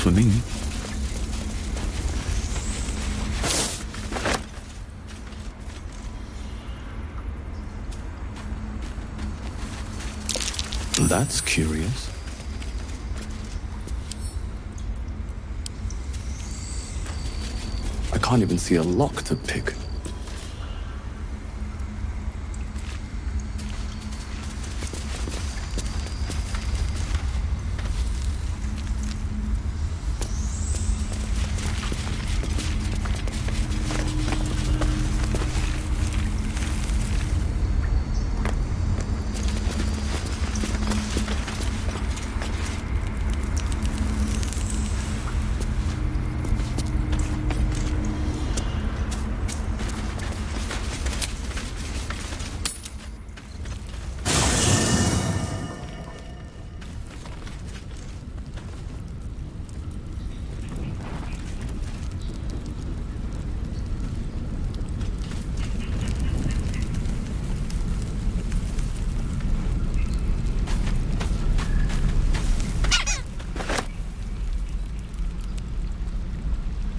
for me. That's curious. I can't even see a lock to pick.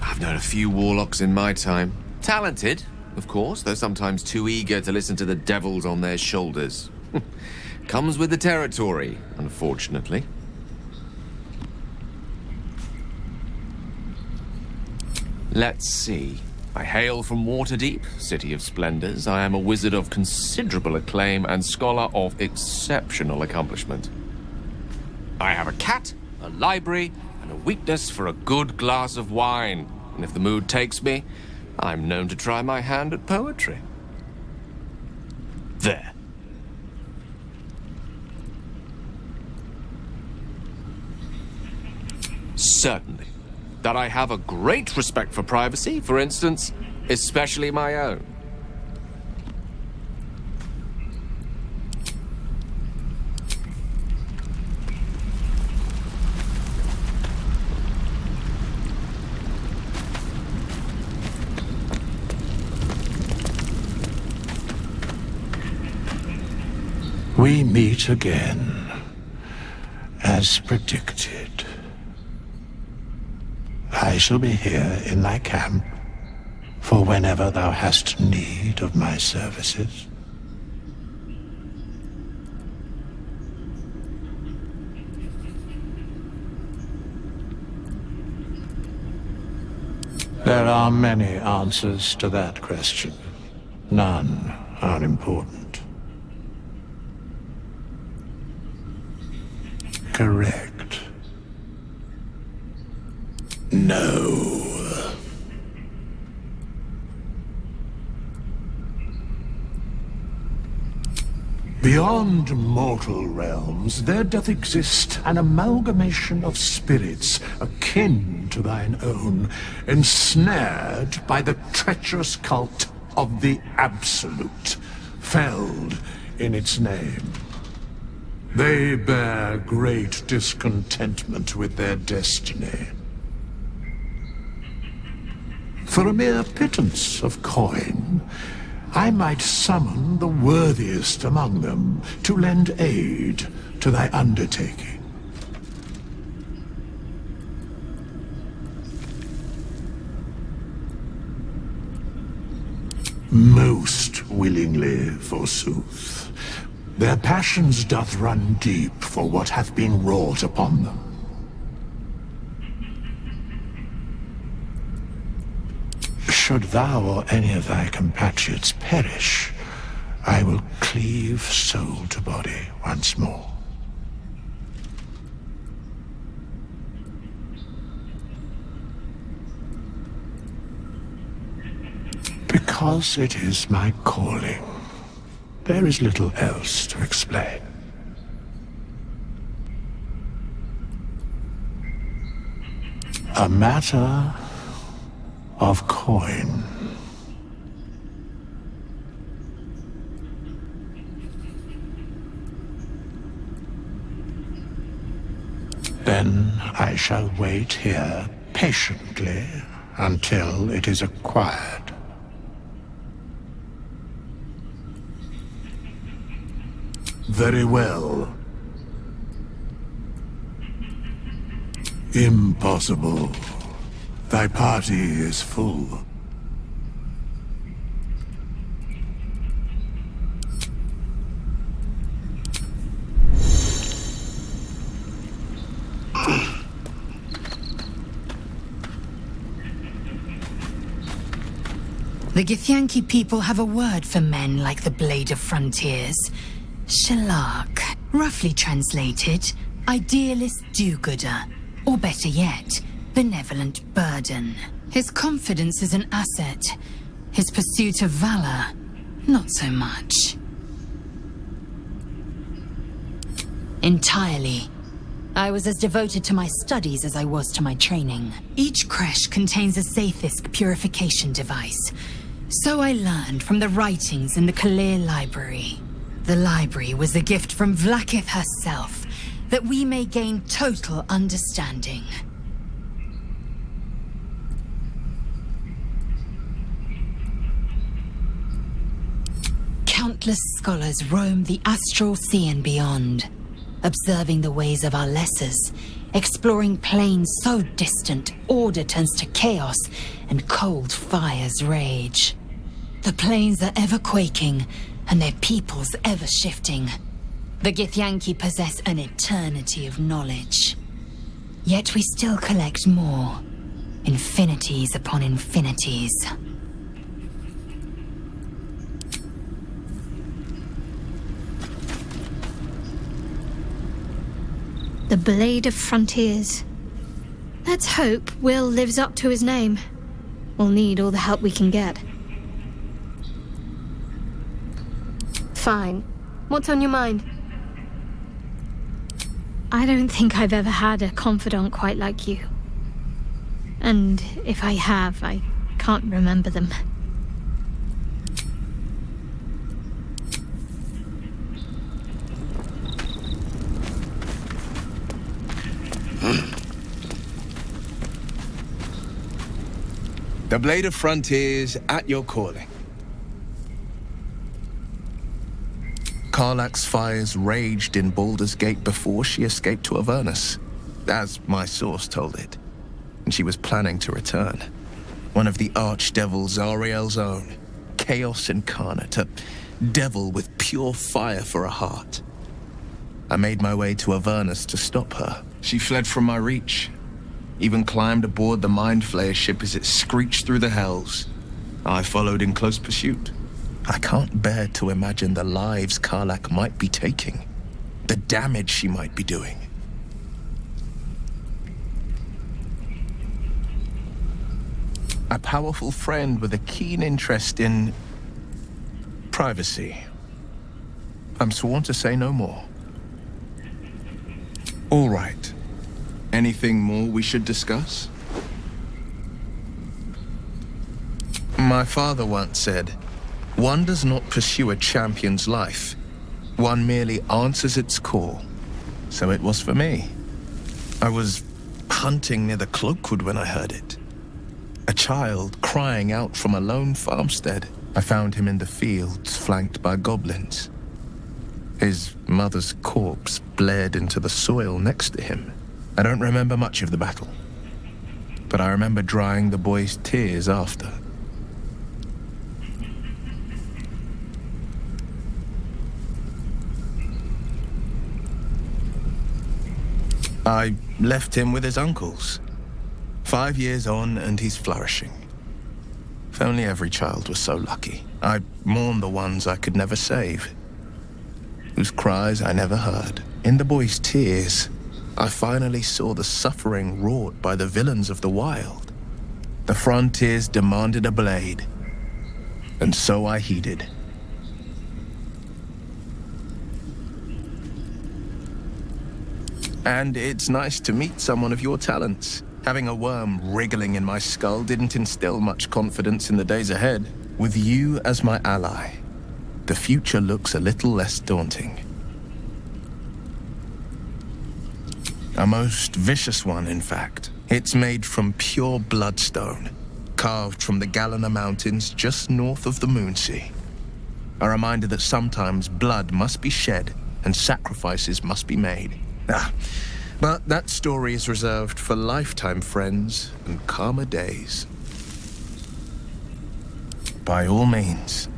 I've known a few warlocks in my time. Talented, of course, though sometimes too eager to listen to the devils on their shoulders. Comes with the territory, unfortunately. Let's see. I hail from Waterdeep, City of Splendors. I am a wizard of considerable acclaim and scholar of exceptional accomplishment. I have a cat, a library, and a weakness for a good glass of wine. And if the mood takes me, I'm known to try my hand at poetry. There. Certainly. That I have a great respect for privacy, for instance, especially my own. We meet again, as predicted. I shall be here in thy camp, for whenever thou hast need of my services. There are many answers to that question. None are important. Correct. No. Beyond mortal realms, there doth exist an amalgamation of spirits akin to thine own, ensnared by the treacherous cult of the Absolute, felled in its name. They bear great discontentment with their destiny. For a mere pittance of coin, I might summon the worthiest among them to lend aid to thy undertaking. Most willingly, forsooth. Their passions doth run deep for what hath been wrought upon them. Should thou or any of thy compatriots perish, I will cleave soul to body once more. Because it is my calling. There is little else to explain. A matter of coin. Then I shall wait here patiently until it is acquired. Very well. Impossible. Thy party is full. The Githyanki people have a word for men like the Blade of Frontiers. Shalak. Roughly translated, idealist do-gooder. Or better yet, benevolent burden. His confidence is an asset. His pursuit of valor, not so much. Entirely. I was as devoted to my studies as I was to my training. Each creche contains a Zaithisk purification device. So I learned from the writings in the Kalir library. The library was a gift from Vlakith herself, that we may gain total understanding. Countless scholars roam the astral sea and beyond, observing the ways of our lessers, exploring planes so distant order turns to chaos and cold fires rage. The planes are ever quaking, and their peoples ever shifting. The Githyanki possess an eternity of knowledge. Yet we still collect more. Infinities upon infinities. The Blade of Frontiers. Let's hope Will lives up to his name. We'll need all the help we can get. Fine. What's on your mind? I don't think I've ever had a confidant quite like you. And if I have, I can't remember them. The Blade of Frontiers at your calling. Karlach's fires raged in Baldur's Gate before she escaped to Avernus, as my source told it, and she was planning to return. One of the archdevils Zariel's own, chaos incarnate, a devil with pure fire for a heart. I made my way to Avernus to stop her. She fled from my reach, even climbed aboard the Mind Flayer ship as it screeched through the hells. I followed in close pursuit. I can't bear to imagine the lives Karlach might be taking, the damage she might be doing. A powerful friend with a keen interest in privacy. I'm sworn to say no more. All right. Anything more we should discuss? My father once said, "One does not pursue a champion's life. One merely answers its call." So it was for me. I was hunting near the Cloakwood when I heard it. A child crying out from a lone farmstead. I found him in the fields, flanked by goblins. His mother's corpse bled into the soil next to him. I don't remember much of the battle, but I remember drying the boy's tears after. I left him with his uncles. 5 years on, and he's flourishing. If only every child was so lucky. I mourn the ones I could never save, whose cries I never heard. In the boy's tears, I finally saw the suffering wrought by the villains of the wild. The Frontiers demanded a blade, and so I heeded. And it's nice to meet someone of your talents. Having a worm wriggling in my skull didn't instill much confidence in the days ahead. With you as my ally, the future looks a little less daunting. A most vicious one, in fact. It's made from pure bloodstone, carved from the Galena Mountains just north of the Moonsea. A reminder that sometimes blood must be shed and sacrifices must be made. But that story is reserved for lifetime friends and calmer days. By all means.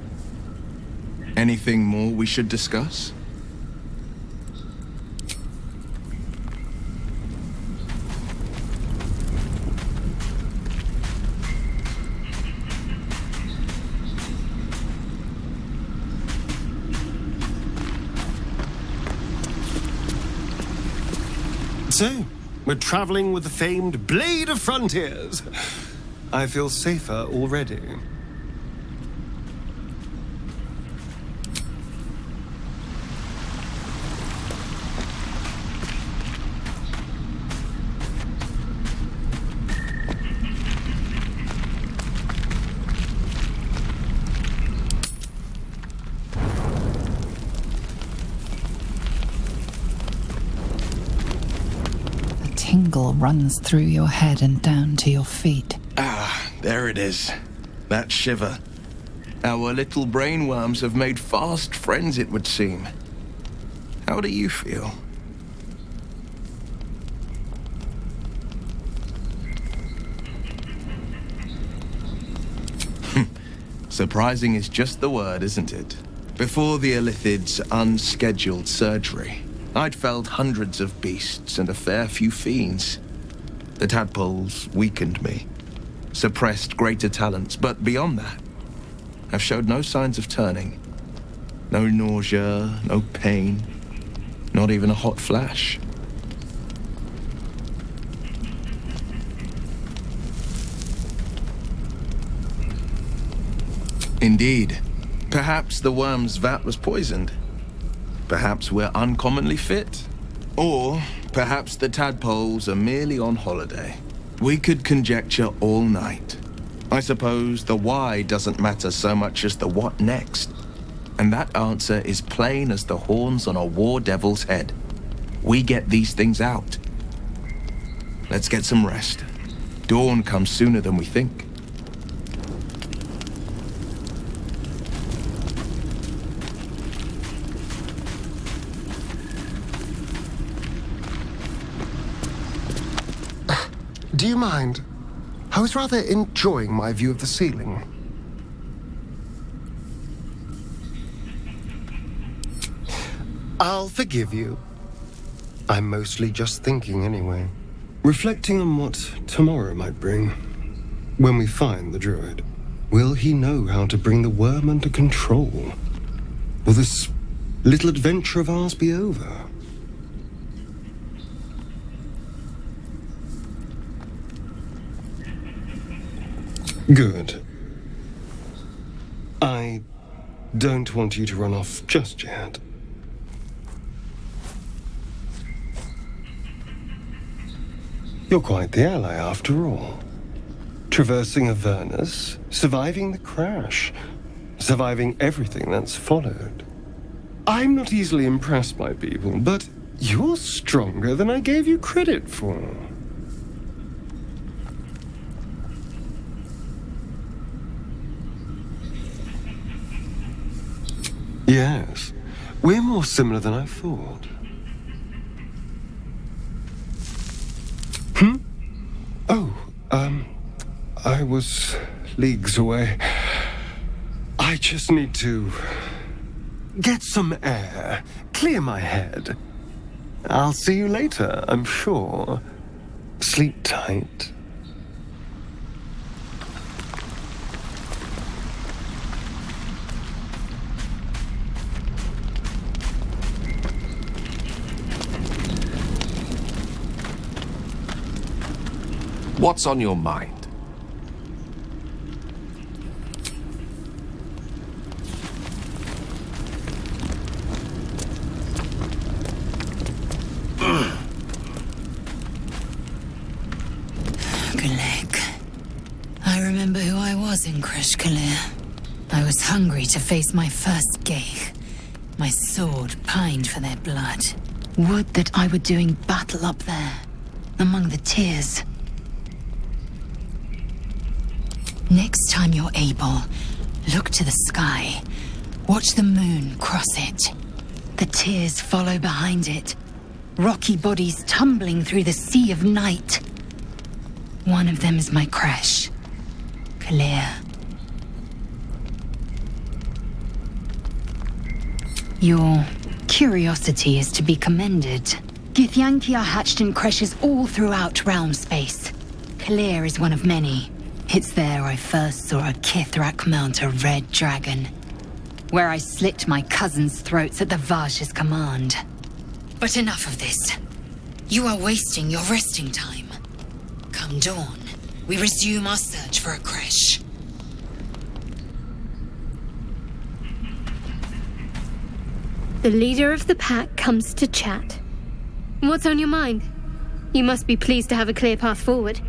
Anything more we should discuss? So, we're traveling with the famed Blade of Frontiers. I feel safer already. Tingle runs through your head and down to your feet. Ah, there it is. That shiver. Our little brainworms have made fast friends, it would seem. How do you feel? Surprising is just the word, isn't it? Before the Illithid's unscheduled surgery, I'd felled hundreds of beasts and a fair few fiends. The tadpoles weakened me, suppressed greater talents, but beyond that, I've showed no signs of turning. No nausea, no pain, not even a hot flash. Indeed. Perhaps the worm's vat was poisoned. Perhaps we're uncommonly fit. Or perhaps the tadpoles are merely on holiday. We could conjecture all night. I suppose the why doesn't matter so much as the what next. And that answer is plain as the horns on a war devil's head. We get these things out. Let's get some rest. Dawn comes sooner than we think. Do you mind? I was rather enjoying my view of the ceiling. I'll forgive you. I'm mostly just thinking anyway. Reflecting on what tomorrow might bring. When we find the druid, will he know how to bring the worm under control? Will this little adventure of ours be over? Good. I don't want you to run off just yet. You're quite the ally after all. Traversing Avernus, surviving the crash, surviving everything that's followed. I'm not easily impressed by people, but you're stronger than I gave you credit for. Yes, we're more similar than I thought. I was leagues away. I just need to get some air, clear my head. I'll see you later, I'm sure. Sleep tight. What's on your mind? I remember who I was in Krishkalir. I was hungry to face my first Geich. My sword pined for their blood. Would that I were doing battle up there, among the tears. Next time you're able, look to the sky. Watch the moon cross it. The tears follow behind it. rocky bodies tumbling through the sea of night. One of them is my crash. Clear. Your curiosity is to be commended. Githyanki are hatched in creches all throughout realm space. Clear is one of many. It's there I first saw a Kithrak mount a red dragon, where I slit my cousins' throats at the Vaj's command. But enough of this. You are wasting your resting time. Come dawn, we resume our search for a creche. The leader of the pack comes to chat. What's on your mind? You must be pleased to have a clear path forward.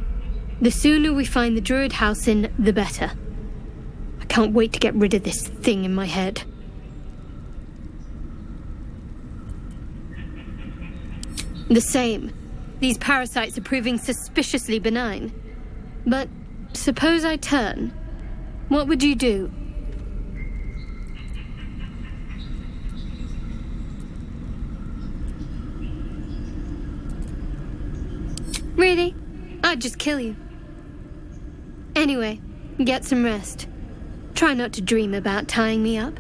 The sooner we find the druid house in, the better. I can't wait to get rid of this thing in my head. The same. These parasites are proving suspiciously benign. But suppose I turn. What would you do? Really? I'd just kill you. Anyway, get some rest. Try not to dream about tying me up.